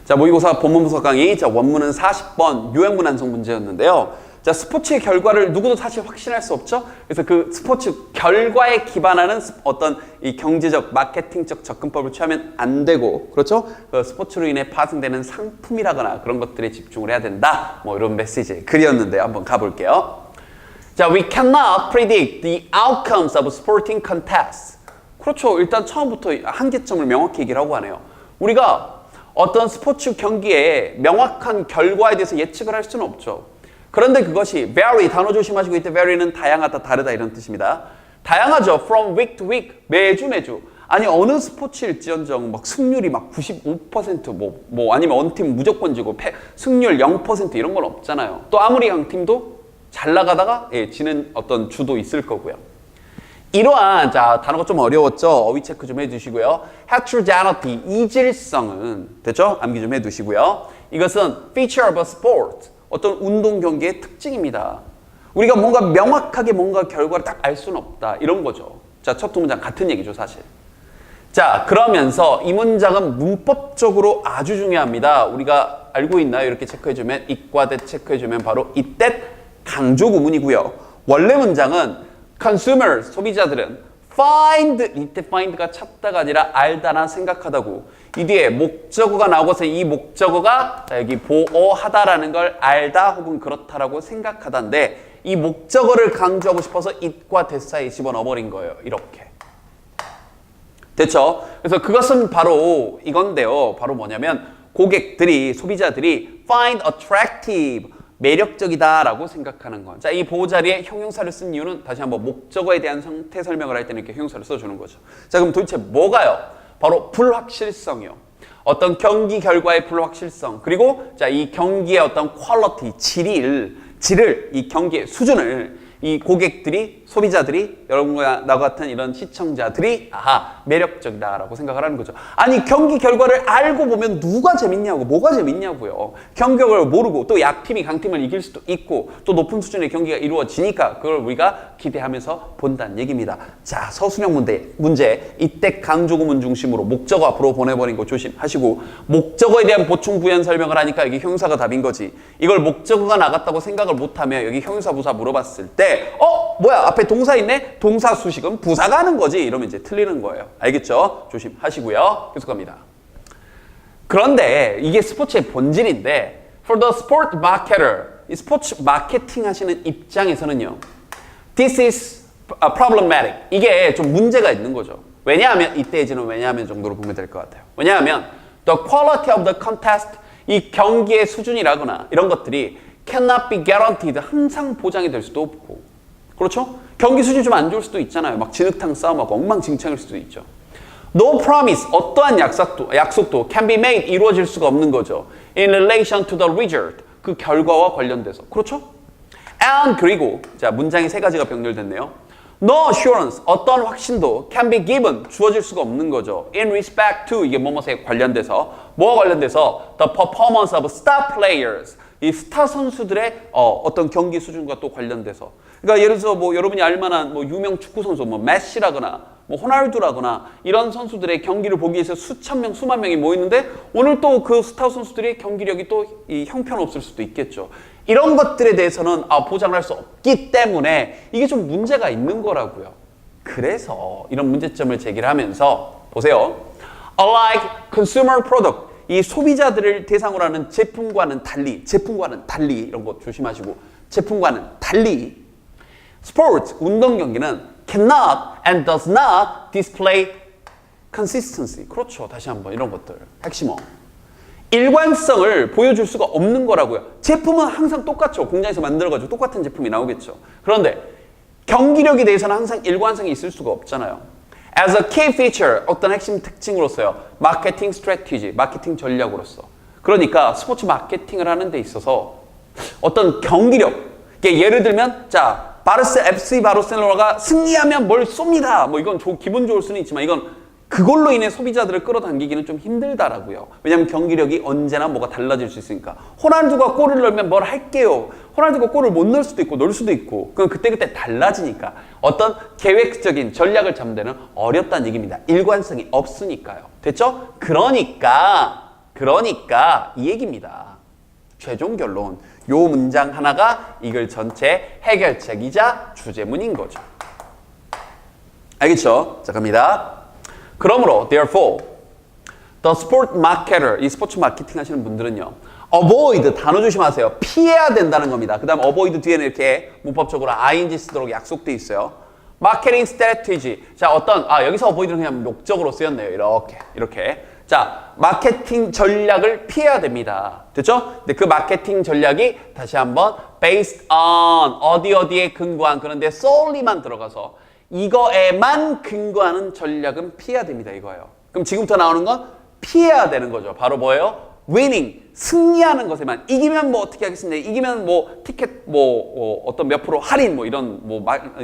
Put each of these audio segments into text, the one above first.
자, 모의고사 본문 분석 강의. 자, 원문은 40번 요행문 완성 문제였는데요. 자, 스포츠의 결과를 누구도 사실 확신할 수 없죠. 그래서 그 스포츠 결과에 기반하는 어떤 이 경제적, 마케팅적 접근법을 취하면 안 되고, 그렇죠? 그 스포츠로 인해 파생되는 상품이라거나 그런 것들에 집중을 해야 된다. 뭐 이런 메시지의 글이었는데 한번 가볼게요. 자, we cannot predict the outcomes of sporting contests. 그렇죠. 일단 처음부터 한계점을 명확히 얘기를 하고 하네요. 우리가 어떤 스포츠 경기에 명확한 결과에 대해서 예측을 할 수는 없죠. 그런데 그것이 vary, 단어 조심하시고 이때 vary는 다양하다, 다르다 이런 뜻입니다. 다양하죠. from week to week, 매주. 아니 어느 스포츠일지언정 막 승률이 막 95% 뭐 아니면 어느 팀 무조건 지고 승률 0% 이런 건 없잖아요. 또 아무리 강팀도 잘 나가다가 지는 어떤 주도 있을 거고요. 이러한, 자, 단어가 좀 어려웠죠? 어휘 체크 좀 해주시고요. heterogeneity, 이질성은, 됐죠? 암기 좀 해두시고요. 이것은 feature of a sport, 어떤 운동 경기의 특징입니다. 우리가 뭔가 명확하게 뭔가 결과를 딱 알 수는 없다. 이런 거죠. 자, 첫 두 문장 같은 얘기죠, 사실. 자, 그러면서 이 문장은 문법적으로 아주 중요합니다. 우리가 알고 있나요? 이렇게 체크해주면, it과 that 체크해주면 바로 it, that 강조 구문이고요. 원래 문장은 consumers, 소비자들은 find, 이때 find가 찾다가 아니라 알다나 생각하다고. 이 뒤에 목적어가 나오고서 이 목적어가 여기 보호하다라는 걸 알다 혹은 그렇다라고 생각하다인데 이 목적어를 강조하고 싶어서 it과 that 사이에 집어넣어버린 거예요. 이렇게. 됐죠? 그래서 그것은 바로 이건데요. 바로 뭐냐면 고객들이, 소비자들이 find attractive, 매력적이다라고 생각하는 것. 자, 이 보호 자리에 형용사를 쓴 이유는 다시 한번 목적어에 대한 상태 설명을 할 때는 이렇게 형용사를 써주는 거죠. 자, 그럼 도대체 뭐가요? 바로 불확실성이요. 어떤 경기 결과의 불확실성. 그리고 자, 이 경기의 어떤 퀄리티, 질을, 이 경기의 수준을 이 고객들이, 소비자들이, 여러분과 나 같은 이런 시청자들이 매력적이다라고 생각을 하는 거죠. 아니 경기 결과를 알고 보면 누가 재밌냐고, 뭐가 재밌냐고요. 경격을 모르고 또 약팀이 강팀을 이길 수도 있고 또 높은 수준의 경기가 이루어지니까 그걸 우리가 기대하면서 본다는 얘기입니다. 자, 서술형 문제 이때 강조구문 중심으로 목적어 앞으로 보내버린 거 조심하시고 목적어에 대한 보충 부연 설명을 하니까 여기 형용사가 답인 거지. 이걸 목적어가 나갔다고 생각을 못하면 여기 형용사 부사 물어봤을 때 뭐야 앞에 동사 있네? 동사 수식은 부사가 하는 거지. 이러면 이제 틀리는 거예요. 알겠죠? 조심하시고요. 계속 갑니다. 그런데 이게 스포츠의 본질인데 for the sport marketer, 이 스포츠 마케팅 하시는 입장에서는요. This is problematic. 이게 좀 문제가 있는 거죠. 왜냐하면 이때지는 왜냐하면 정도로 보면 될 것 같아요. 왜냐하면 the quality of the contest, 이 경기의 수준이라거나 이런 것들이 cannot be guaranteed, 항상 보장이 될 수도 없고, 그렇죠? 경기 수준이 좀 안 좋을 수도 있잖아요. 막 진흙탕 싸움하고 엉망진창일 수도 있죠. No promise, 어떠한 약속도 can be made, 이루어질 수가 없는 거죠. In relation to the result, 그 결과와 관련돼서. 그렇죠? And 그리고 자, 문장이 세 가지가 병렬됐네요. No assurance, 어떤 확신도 can be given, 주어질 수가 없는 거죠. In respect to, 이게 뭐뭐에 관련돼서, 뭐와 관련돼서 the performance of star players, 이 스타 선수들의 어떤 경기 수준과 또 관련돼서. 그러니까 예를 들어서 뭐 여러분이 알만한 뭐 유명 축구 선수, 뭐 메시라거나 뭐 호날두라거나 이런 선수들의 경기를 보기 위해서 수천 명, 수만 명이 모이는데 오늘 또 그 스타 선수들의 경기력이 또 이 형편없을 수도 있겠죠. 이런 것들에 대해서는 보장을 할 수 없기 때문에 이게 좀 문제가 있는 거라고요. 그래서 이런 문제점을 제기를 하면서 보세요. Unlike consumer product, 이 소비자들을 대상으로 하는 제품과는 달리 이런 거 조심하시고 제품과는 달리 스포츠, 운동 경기는 cannot and does not display consistency. 그렇죠. 다시 한번 이런 것들 핵심어. 일관성을 보여줄 수가 없는 거라고요. 제품은 항상 똑같죠. 공장에서 만들어가지고 똑같은 제품이 나오겠죠. 그런데 경기력에 대해서는 항상 일관성이 있을 수가 없잖아요. As a key feature, 어떤 핵심 특징으로서요. 마케팅 스트래티지, 마케팅 전략으로서. 그러니까 스포츠 마케팅을 하는 데 있어서 어떤 경기력, 예를 들면 자 FC 바르셀로나가 승리하면 뭘 쏩니다. 뭐 이건 기분 좋을 수는 있지만 이건 그걸로 인해 소비자들을 끌어당기기는 좀 힘들다라고요. 왜냐하면 경기력이 언제나 뭐가 달라질 수 있으니까. 호날두가 골을 넣으면 뭘 할게요. 호날두가 골을 못 넣을 수도 있고 넣을 수도 있고 그건 그때그때 달라지니까 어떤 계획적인 전략을 잡는 데는 어렵다는 얘기입니다. 일관성이 없으니까요. 됐죠? 그러니까 그러니까 이 얘기입니다. 최종 결론. 요 문장 하나가 이글 전체 해결책이자 주제문인 거죠. 알겠죠? 자, 갑니다. 그러므로 therefore the sport marketer, 이 스포츠 마케팅 하시는 분들은요. avoid, 단어 조심하세요. 피해야 된다는 겁니다. 그 다음 avoid 뒤에는 이렇게 문법적으로 ing 쓰도록 약속돼 있어요. 마케팅 스트래티지. 자, 여기서 avoid는 그냥 목적으로 쓰였네요. 이렇게. 자, 마케팅 전략을 피해야 됩니다. 됐죠? 근데 그 마케팅 전략이 다시 한번 based on, 어디에 근거한, 그런데 solely만 들어가서 이거에만 근거하는 전략은 피해야 됩니다. 이거예요. 그럼 지금부터 나오는 건 피해야 되는 거죠. 바로 뭐예요? winning, 승리하는 것에만. 이기면 뭐 어떻게 하겠습니까? 이기면 뭐 티켓 어떤 몇 프로 할인 이런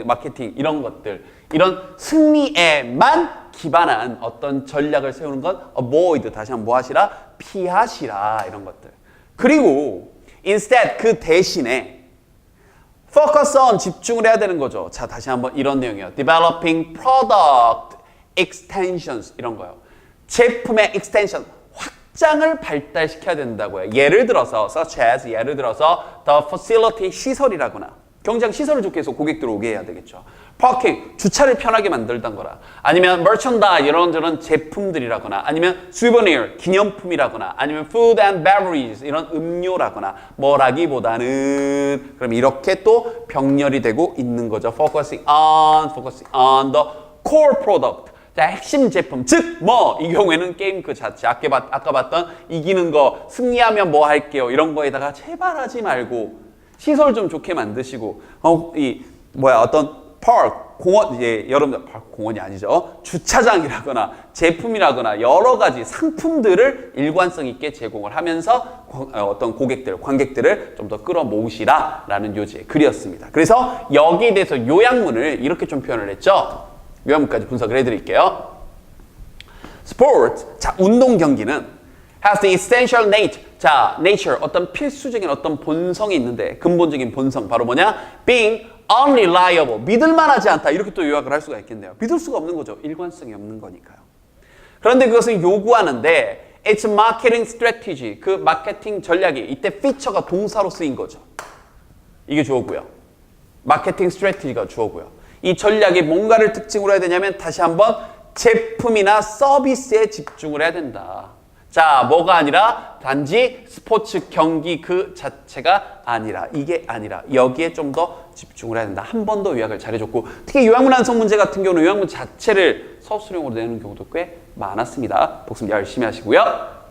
마케팅 이런 것들, 이런 승리에만 기반한 어떤 전략을 세우는 건 avoid, 다시 한번 뭐 하시라? 피하시라, 이런 것들. 그리고 instead, 그 대신에 focus on, 집중을 해야 되는 거죠. 자, 다시 한번 이런 내용이에요. developing product extensions, 이런 거요. 제품의 extension, 확장을 발달시켜야 된다고요. 예를 들어서 such as, 예를 들어서 the facility, 시설이라거나 경장 시설을 좋게 해서 고객들 오게 해야 되겠죠. parking, 주차를 편하게 만들던거나, 아니면 merchandise, 이런 제품들이라거나, 아니면 souvenir, 기념품이라거나, 아니면 food and beverages, 이런 음료라거나, 뭐라기보다는 그럼 이렇게 또 병렬이 되고 있는 거죠. focusing on the core product. 자, 핵심 제품, 즉 이 경우에는 게임 그 자체, 아까 봤던 이기는 거, 승리하면 뭐 할게요, 이런 거에다가 제발 하지 말고 시설 좀 좋게 만드시고, 어떤 파크, 공원, 이제 여러분들 공원이 아니죠, 주차장이라거나 제품이라거나 여러 가지 상품들을 일관성 있게 제공을 하면서 어떤 고객들, 관객들을 좀 더 끌어모으시라라는 요지의 글이었습니다. 그래서 여기에 대해서 요약문을 이렇게 좀 표현을 했죠. 요약문까지 분석을 해드릴게요. Sport, 자, 운동 경기는 has the essential nature. 자, nature, 어떤 필수적인 어떤 본성이 있는데, 근본적인 본성, 바로 뭐냐? being unreliable, 믿을만하지 않다. 이렇게 또 요약을 할 수가 있겠네요. 믿을 수가 없는 거죠. 일관성이 없는 거니까요. 그런데 그것을 요구하는데 it's marketing strategy, 그 마케팅 전략이 이때 feature가 동사로 쓰인 거죠. 이게 주어고요. 마케팅 스트래티지가 주어고요. 이 전략이 뭔가를 특징으로 해야 되냐면 다시 한번 제품이나 서비스에 집중을 해야 된다. 자, 뭐가 아니라 단지 스포츠 경기 그 자체가 아니라, 이게 아니라 여기에 좀 더 집중을 해야 된다. 한 번 더 요약을 잘해줬고, 특히 요약문 완성 문제 같은 경우는 요약문 자체를 서술형으로 내는 경우도 꽤 많았습니다. 복습 열심히 하시고요.